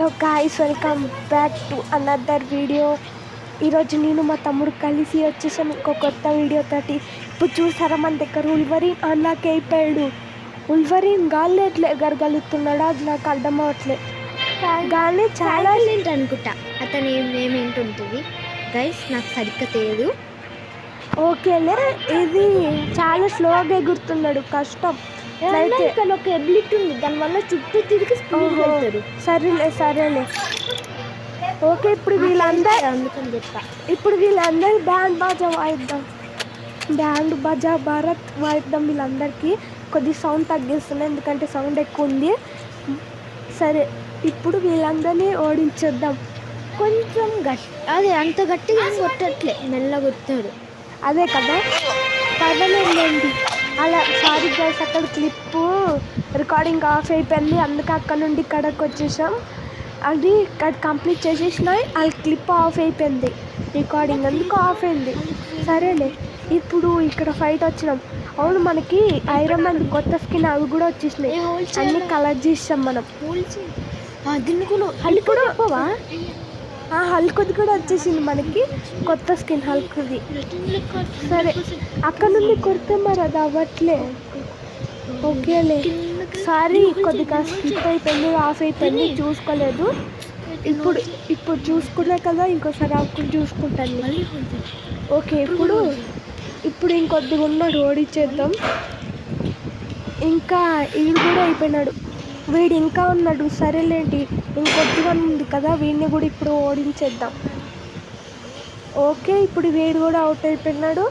Hello guys, welcome back to another video. ఈరోజు నేను మా తమ్ముడు కలిసి వచ్చేసాం ఇంకో కొత్త వీడియో తోటి. ఇప్పుడు చూసారా, మన దగ్గర ఉల్వరీన్ అన్లాక్ అయిపోయాడు. ఉల్వరీన్ గాల్లో ఎట్లా ఎగరగలుగుతున్నాడో అది నాకు అర్థం అవ్వట్లేదు. కానీ చాలా అనుకుంటా అతను ఏమేంటుంటుంది గైస్, నాకు సరిగ్గా తెలియదు. ఓకేలే, ఇది చాలా స్లోగా ఎగురుతున్నాడు, కష్టం. ఇక్కడ ఒక ఎబిలిటీ ఉంది, దానివల్ల చుట్టూ తిరిగి స్పీడ్ వెళ్తాడు. సరేలే. ఓకే, ఇప్పుడు వీళ్ళందరూ అందుకని చెప్తా. ఇప్పుడు వీళ్ళందరూ బ్యాండ్ బాజా వాయిద్దాం, బ్యాండ్ బాజా భారత్ వాయిద్దాం. వీళ్ళందరికీ కొద్ది సౌండ్ తగ్గిస్తున్నాయి, ఎందుకంటే సౌండ్ ఎక్కువ ఉంది. సరే, ఇప్పుడు వీళ్ళందరినీ ఓడించేద్దాం. కొంచెం అదే అంత గట్టిగా కొట్టట్లే, మెల్ల కొట్టాడు. అదే కదా, పదలేండి. అలా సారీ గైస్, అక్కడ క్లిప్పు రికార్డింగ్ ఆఫ్ అయిపోయింది, అందుకే అక్కడ నుండి ఇక్కడికి వచ్చేసాం. అది కంప్లీట్ చేసేసినాయి, అది క్లిప్ ఆఫ్ అయిపోయింది, రికార్డింగ్ అందుకు ఆఫ్ అయింది. సరేలే, ఇప్పుడు ఇక్కడ ఫైట్ వచ్చినాం. అవును, మనకి ఐరన్ మ్యాన్ కొత్త స్కిన్ అవి కూడా వచ్చేసినాయి, అన్నీ కలెక్ట్ చేసాం మనం. హల్క్ది కూడా వచ్చేసింది మనకి, కొత్త స్కిన్ హల్క్ది. సరే, అక్కడ నుండి కొడితే మరి అది అవ్వట్లే. ఓకేలే, సారీ కొద్దిగా స్కిప్ అయిపోయింది, ఆఫ్ అయిపోయింది, చూసుకోలేదు. ఇప్పుడు చూసుకున్నా కదా, ఇంకోసారి ఆకుని చూసుకుంటాను. ఓకే, ఇప్పుడు ఇంకొద్దిగా ఉన్నాడు, ఓడిచ్చేద్దాం. ఇంకా వీడు కూడా అయిపోయినాడు, వీడు ఇంకా ఉన్నాడు. సరేలేండి, ఇంకొద్దిగా ఉంది కదా, వీడిని కూడా ఇప్పుడు ఓడించేద్దాం. ఓకే, ఇప్పుడు వీడు కూడా అవుట్ అయిపోయినాడు.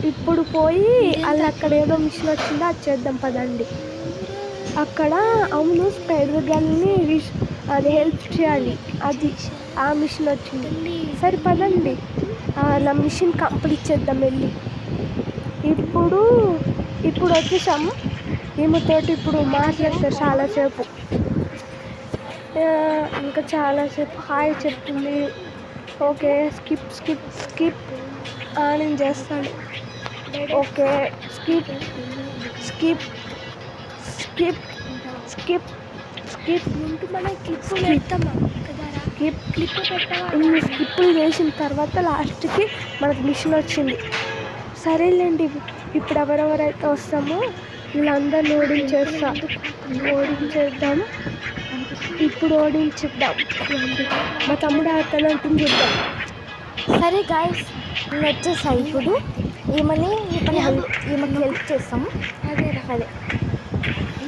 ఇప్పుడు పోయి అలా అక్కడ ఏదో మిషన్ వచ్చిందో అది చేద్దాం పదండి. అక్కడ అవును, స్పైడర్ గర్ల్ని అది హెల్ప్ చేయాలి, అది ఆ మిషన్ వచ్చింది. సరే పదండి, అలా మిషన్ కంప్లీట్ చేద్దాం వెళ్ళి. ఇప్పుడు వచ్చేసాము. ఈమెతోటి ఇప్పుడు మాట్లాడతారు చాలాసేపు, ఇంకా చాలాసేపు హాయ్ చెప్తుంది. ఓకే, స్కిప్ నేను చేస్తాను. ఓకే, స్కిప్ మనం ఇన్ని స్కిప్పులు చేసిన తర్వాత లాస్ట్కి మనకు మిషన్ వచ్చింది. సరేలేండి, ఇప్పుడు ఎవరెవరైతే వస్తామో వీళ్ళందరినీ ఓడించేద్దాం. ఇప్పుడు ఓడించేద్దాం, మా తమ్ముడు అతను అంటుంది చూద్దాం. సరే గాయస్, నేను వచ్చేసా. ఇప్పుడు ఈమెకి హెల్ప్ చేస్తాము. అదే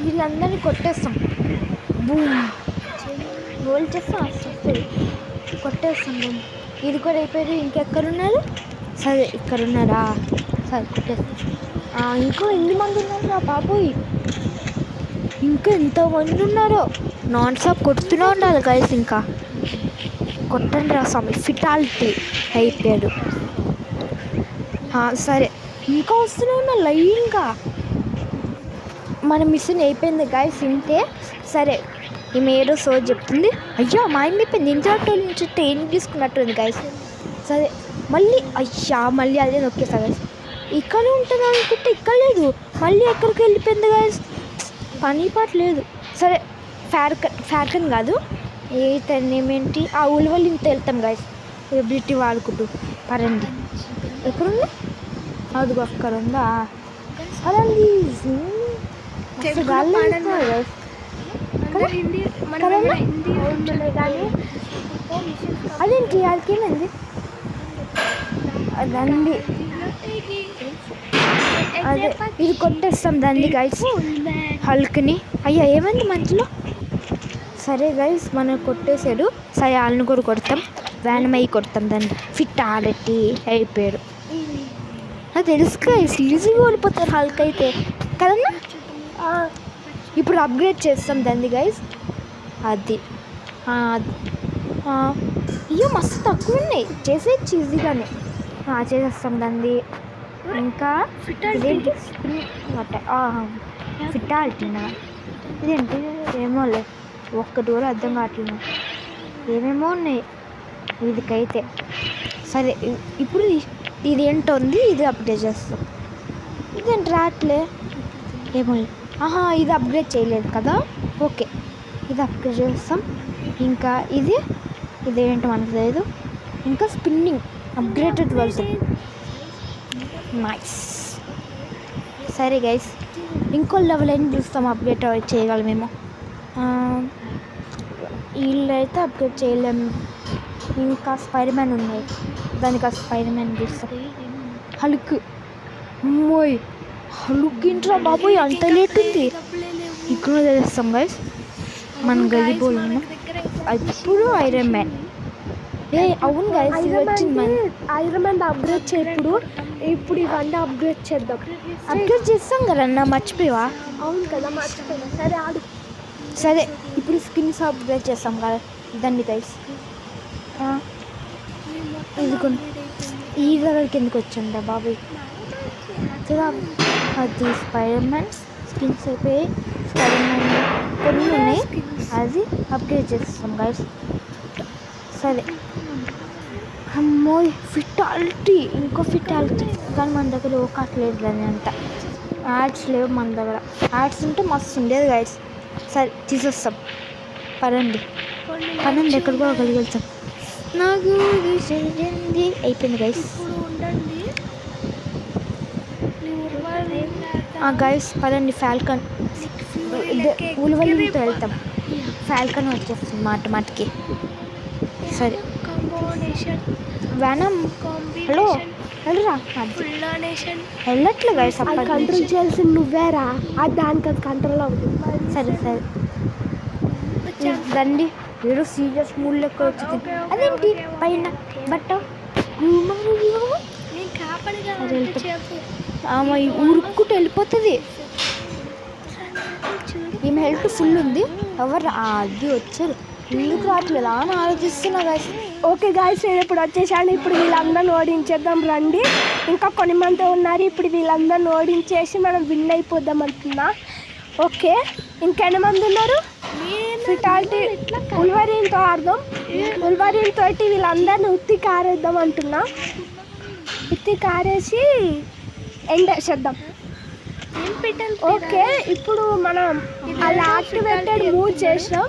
వీళ్ళందరినీ కొట్టేస్తాం, గోల్ చేస్తాం, కొట్టేస్తాం. ఇది కూడా అయిపోయారు. ఇంకెక్కడున్నారు? సరే, ఇక్కడ ఉన్నారా? సరే, కొట్టేస్తాం. ఇంకా ఎన్ని మంది ఉన్నారు బాబోయ్, ఇంకా ఎంతమంది ఉన్నారో. నాన్ స్టాప్ కొడుతూనే ఉండాలి గైస్, ఇంకా కొట్టండి రా స్వామి, ఫిటాలిటీ అయిపోయాడు. సరే, ఇంకా వస్తూనే ఉన్నా లైన్గా. మన మిషన్ అయిపోయింది గైస్, ఇంతే. సరే, ఈమె ఏదో సోజ్ చెప్తుంది. అయ్యో, మా ఆయన అయిపోయింది, ఇంట్లో నుంచి ఏం తీసుకున్నట్టుంది గైస్. సరే, మళ్ళీ అదే నొక్కేస్తా గైస్. ఇక్కడే ఉంటుంది అనుకుంటే ఇక్కడ లేదు, మళ్ళీ ఎక్కడికి వెళ్ళిపోయింది గైస్, పని పాట లేదు. సరే, ఫ్యార్కన్ కాదు, ఏమేంటి ఆ ఉల్వలింత వెళ్తాం గైస్, ఎబిలిటీ వాడుకుంటూ. పరండి, ఎక్కడుంది? అదిగో అక్కడ ఉందా? అదండి, అదేంటి అదికేమైంది? అదండి, అదే ఇది కొట్టేస్తాం దాన్ని గైస్, హల్క్ని. అయ్యా, ఏమైంది మధ్యలో? సరే గైస్, మనం కొట్టేసాడు. సరే, వాళ్ళని కూడా కొడతాం, వ్యానమై కొడతాం, దాన్ని ఫిటాలిటీ అయిపోయాడు. అది తెలుసు గైస్, ఈజీగా ఓడిపోతారు హల్క్ అయితే కదన్నా. ఇప్పుడు అప్గ్రేడ్ చేస్తాం దాన్ని గైస్. అది అయ్యో, మస్తు తక్కువ ఉన్నాయి, చేసేయచ్చు ఈజీగానే. చేసేస్తాం దాన్ని. ఇంకా ఇదేంటి? ఫిటాలిటీనా? ఇదేంటి? ఏమో లేదు, ఒక్కటి కూడా అర్థం కావట్లేదు. ఏమేమో ఉన్నాయి వీడికైతే. సరే, ఇప్పుడు ఇది ఏంటో ఉంది, ఇది అప్గ్రేడ్ చేస్తాం. ఇదేంటి రావట్లే, ఏమో లేదు. ఇది అప్గ్రేడ్ చేయలేదు కదా. ఓకే, ఇది అప్గ్రేడ్ చేస్తాం. ఇంకా ఇదేంటో మనకు తెలియదు. ఇంకా స్పిన్నింగ్ అప్గ్రేడెడ్ వర్జన్. నైస్. సరే గైస్, ఇంకో లెవెల్ అయినా చూస్తాం అప్గ్రేడ్ చేయగలమేమో. వీళ్ళు అయితే అప్గ్రేడ్ చేయలేము. ఇంకా స్పైడర్ మ్యాన్ ఉన్నాయి, దానికి ఆ స్పైడర్ మ్యాన్ చూస్తాం. హల్క్, అమ్మోయ్ హల్క్ ఇంట్రా బాబోయ్, అంత లేట్ ఉంది. ఇక్కడ తెలుస్తాం గైస్, మన గలీబోలు ఉన్నాం. ఇప్పుడు ఐరన్ మ్యాన్. అవును గైస్, వచ్చింది. ఐరన్ మ్యాన్ అప్గ్రేడ్ చేయప్పుడు ఇప్పుడు ఇవన్నీ అప్గ్రేడ్ చేద్దాం. అప్గ్రేడ్ చేస్తాం కదా అన్న, మర్చిపోయావా? అవును కదా, మర్చిపోయినా. సరే ఆడు. సరే ఇప్పుడు స్కిన్స్ అప్గ్రేడ్ చేస్తాం కదా, దాన్ని గైస్. ఇదిగోండి, ఈ లెవెల్కి ఎందుకు వచ్చిందా బాబాయ్? కదా అది స్పైడర్ మ్యాన్ స్కిన్స్ అయిపోయి స్పైడర్ మ్యాన్ కొన్ని ఉన్నాయి, అది అప్గ్రేడ్ చేస్తాం గైస్. సరే అమ్మో ఫిటాలిటీ, ఇంకో ఫిటాలిటీ. కానీ మన దగ్గర ఒక లేదు దాని అంట. యాడ్స్ లేవు మన దగ్గర. యాడ్స్ ఉంటే మస్తు ఉండేది గైస్. సరే తీసేస్తాం, పదండి ఎక్కడికో అక్కడికి వెళ్తాం. నాకు అయిపోయింది గైస్. గైస్ పదండి, ఫాల్కన్ ఉలవలితో వెళ్తాం. ఫాల్కన్ వచ్చేస్తుంది మాటికి. సరే వేనం, హలో వెళ్ళరా, వెళ్ళట్లే గైస్. కంట్రోల్ చేయాల్సింది నువ్వేరా, అది దానికి అది కంట్రోల్ అవుతుంది. సరే రండి, ఏదో సీరియస్ మూడ్ లెక్క వచ్చింది. అదేంటి పైన బట్ట ఆమె ఉరుక్కుంటూ వెళ్ళిపోతుంది. ఈమె హెల్త్ ఫుల్ ఉంది. ఎవరు అది వచ్చారు, ఎందుకు రావట్లేదు అని ఆలోచిస్తున్నా గాయస్. ఓకే గాయస్, నేను ఇప్పుడు వచ్చేసాను. ఇప్పుడు వీళ్ళందరిని ఓడించేద్దాం రండి. ఇంకా కొన్ని మంది ఉన్నారు. ఇప్పుడు వీళ్ళందరిని ఓడించేసి మనం విన్ అయిపోద్దాం అంటున్నా. ఓకే, ఇంకెన్ని మంది ఉన్నారు? ఫిటాలిటీ ఉల్వరీన్తో ఆడదాం. ఉల్వరీన్ తోటి వీళ్ళందరిని ఉత్తి కారేద్దాం అంటున్నా. ఉత్తి కారేసి ఎండ్ చేద్దాం. ఓకే, ఇప్పుడు మనం అలా యాక్టివేటెడ్ మూవ్ చేసినాం.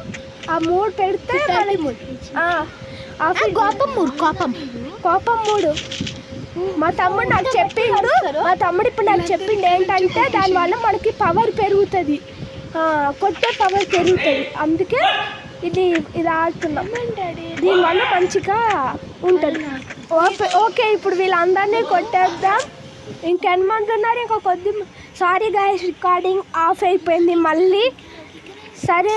ఆ మూడ్ పెడితే కోపం మూడు. మా తమ్ముడు నాకు చెప్పిండు ఇప్పుడు నాకు చెప్పిండు ఏంటంటే దానివల్ల మనకి పవర్ పెరుగుతుంది, కొట్టే పవర్ పెరుగుతుంది. అందుకే ఇది ఆడుతున్నాం. దీనివల్ల మంచిగా ఉంటుంది. ఓకే, ఇప్పుడు వీళ్ళందరినీ కొట్టేద్దాం. ఇంకెంతమంది ఉన్నారు? ఇంకా కొద్ది. సారీ గాయస్, రికార్డింగ్ ఆఫ్ అయిపోయింది మళ్ళీ. సరే,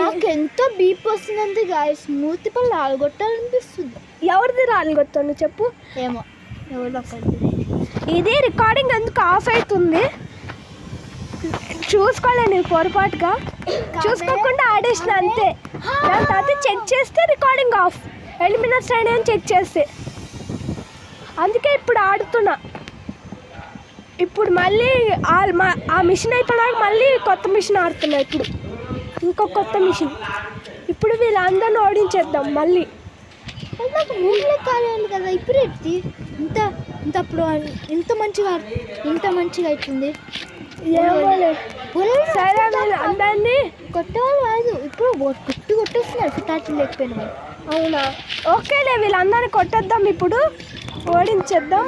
నాకు ఎంతో బీప్ వస్తుందండి గాయస్, మూతి పళ్ళు రాలగొట్టాలనిపిస్తుంది. ఎవరిది రాలగొట్టాను చెప్పు? ఏమో ఎవరో. ఇది రికార్డింగ్ ఎందుకు ఆఫ్ అవుతుంది చూసుకోలేను, పొరపాటుగా చూసుకోకుండా ఆడేసిన అంతే. దాని తర్వాత చెక్ చేస్తే రికార్డింగ్ ఆఫ్, ఎన్ని మినిట్స్ అయినా అని చెక్ చేస్తే. అందుకే ఇప్పుడు ఆడుతున్నా. ఇప్పుడు మళ్ళీ ఆ మిషన్ అయిపోయినాక మళ్ళీ కొత్త మిషన్ ఆడుతున్నా. ఇప్పుడు ఇంకో కొత్త మిషన్. ఇప్పుడు వీళ్ళందరిని ఓడించేద్దాం మళ్ళీ. నాకు ముందులో కాలేదు కదా, ఇప్పుడు అప్పుడు ఇంత మంచిగా అవుతుంది. సరే, అందరినీ కొట్టేవాళ్ళు కాదు, ఇప్పుడు కొట్టేస్తున్నారు ఫిటాలిటీ లేకపోయినా. అవునా? ఓకేలే, వీళ్ళందరినీ కొట్టేద్దాం. ఇప్పుడు ఓడించేద్దాం.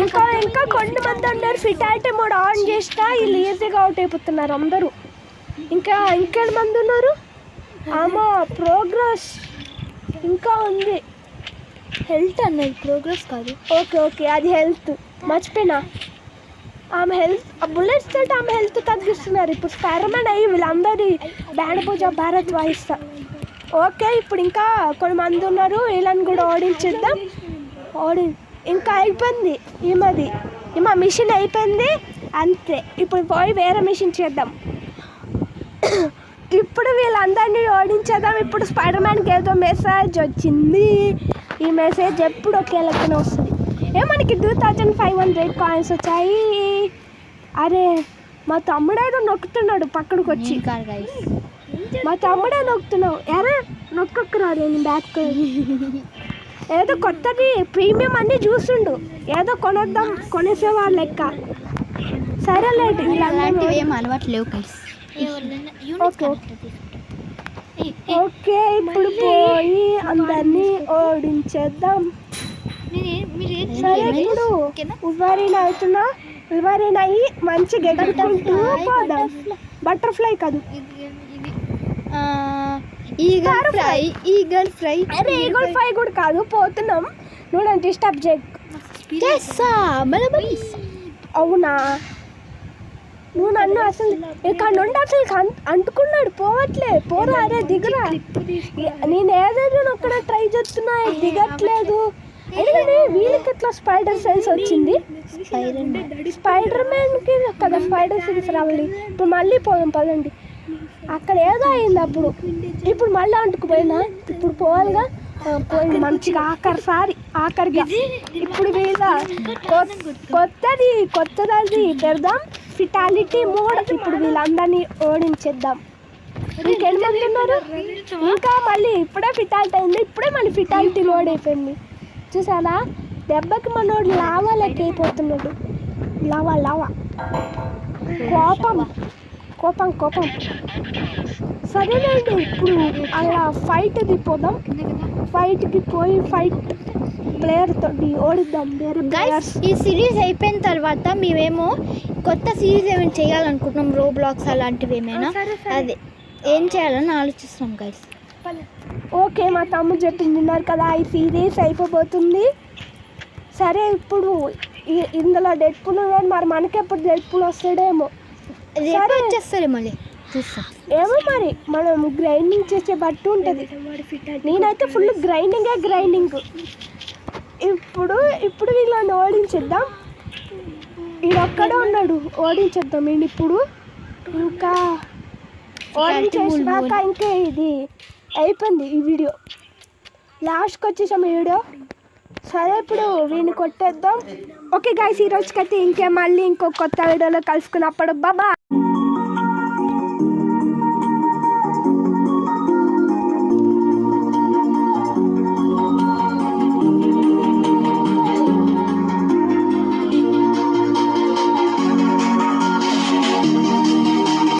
ఇంకా కొంతమంది ఉన్నారు. ఫిటాలిటీ మోడ్ ఆన్ చేసినా వీళ్ళు ఈజీగా అవుట్ అయిపోతున్నారు అందరూ. ఇంకెంత మంది ఉన్నారు? ప్రోగ్రెస్ ఇంకా ఉంది. హెల్త్ అన్నది ప్రోగ్రెస్ కాదు. ఓకే, అది హెల్త్ మర్చిపోయినా. ఆమె హెల్త్, బుల్లెట్స్ తోటి ఆమె హెల్త్ తగ్గిస్తున్నారు. ఇప్పుడు స్పైడర్ మ్యాన్ అయ్యి వీళ్ళందరి బ్యాండ్ పూజ భారత్ వాయిస్తా. ఓకే, ఇప్పుడు ఇంకా కొన్ని మంది ఉన్నారు. వీళ్ళని కూడా ఓడించేద్దాం. ఇంకా అయిపోయింది ఈమె మిషన్ అయిపోయింది అంతే. ఇప్పుడు పోయి వేరే మిషన్ చేద్దాం. ఇప్పుడు వీళ్ళందరినీ ఓడించేద్దాం. ఇప్పుడు స్పైడర్ మ్యాన్కి ఏదో మెసేజ్ వచ్చింది. ఈ మెసేజ్ ఎప్పుడు ఒకే లెక్కన వస్తుంది. మనకి 2500 కాయిన్స్ వచ్చాయి. అరే, మా తమ్ముడు ఏదో నొక్కుతున్నాడు పక్కడికి వచ్చి. మా తమ్ముడే నొక్కుతున్నావు. ఎరా నొక్కరా, నేను బ్యాక్ ఏదో కొత్తది ప్రీమియం అన్నీ చూస్తుండు. ఏదో కొనేసేవాళ్ళు లెక్క. సరేలేండి, ఇలాంటివి ఏం అలవాటు లేవు. ఓకే, ఓకే ఇప్పుడు పోయి అందరినీ ఓడించేద్దాం. సరే ఇప్పుడు ఉవరిన అయ్యి మంచిగా ఎగురుకుంటూ పోదాం. బటర్ఫ్లై కాదు, ఈగల్ ఫ్రై అరే ఈగల్ ఫ్రై కూడా కాదు. పోతున్నాం, నువ్వు నన్ను డిస్టర్బ్ చేయకు. అవునా, నువ్వు నన్ను అసలు ఇక్కడ నుండి అసలు అంటుకున్నాడు. పోరా అరే దిగురా. నేను ఏదైనా ఒక్కడ ట్రై చేస్తున్నా, దిగట్లేదు. ఎందుకంటే వీళ్ళకి ఎట్లా స్పైడర్ సెన్స్ వచ్చింది? స్పైడర్ మ్యాన్కి కదా స్పైడర్ సెన్స్ రావాలి. ఇప్పుడు మళ్ళీ పోదాం పదండి. అక్కడ ఏదో అయింది అప్పుడు, ఇప్పుడు మళ్ళీ అంటుకుపోయినా. ఇప్పుడు పోవాలిగా, పోయింది మంచిగా ఆఖరిగా. ఇప్పుడు వీళ్ళ కొత్తది పెడదాం, ఫిటాలిటీ మోడ్. ఇప్పుడు వీళ్ళందరినీ ఓడించేద్దాం. ఇంకెంతమంది ఉన్నారు? ఇంకా మళ్ళీ ఇప్పుడే ఫిటాలిటీ అయింది, ఇప్పుడే మళ్ళీ ఫిటాలిటీ మోడ్ అయిపోయింది. చూసారా, దెబ్బకి మనోడు లావా లెక్క అయిపోతున్నాడు. లావా కోపం. సరేనండి, ఇప్పుడు అలా ఫైట్కి పోదాం. ఫైట్కి పోయి ప్లేయర్తో ఓడిద్దాం. వేరే ప్లేయర్స్. ఈ సిరీస్ అయిపోయిన తర్వాత మేమేమో కొత్త సిరీస్ ఏమైనా చేయాలనుకుంటున్నాం, రోబ్లాక్స్ అలాంటివి ఏమైనా. అదే ఏం చేయాలని ఆలోచిస్తున్నాం గైస్. ఓకే, మా తమ్ముడు చెప్పింది విన్నారు కదా, ఈ సిరీస్ అయిపోబోతుంది. సరే ఇప్పుడు ఇందులో డెడ్పూల్ కానీ మరి మనకెప్పుడు డెడ్పూల్ వస్తాడేమో. వచ్చేస్తారు మళ్ళీ ఏమో మరి, మనం గ్రైండింగ్ చేసే బట్టి ఉంటుంది. నేనైతే ఫుల్ గ్రైండింగ్. ఇప్పుడు వీళ్ళని ఓడించేద్దాం. ఈడొక్కడే ఉన్నాడు, ఓడించేద్దాం. నేను ఇప్పుడు ఇంకా ఓడించేసినాక ఇంకా ఇది అయిపోయింది ఈ వీడియో. లాస్ట్కి వచ్చేసాం ఈ వీడియో. సరే ఇప్పుడు వీడిని కొట్టేద్దాం. ఓకే గైస్, ఈ రోజుకైతే మళ్ళీ ఇంకో కొత్త వీడియోలో కలుసుకున్నప్పుడు బాబా.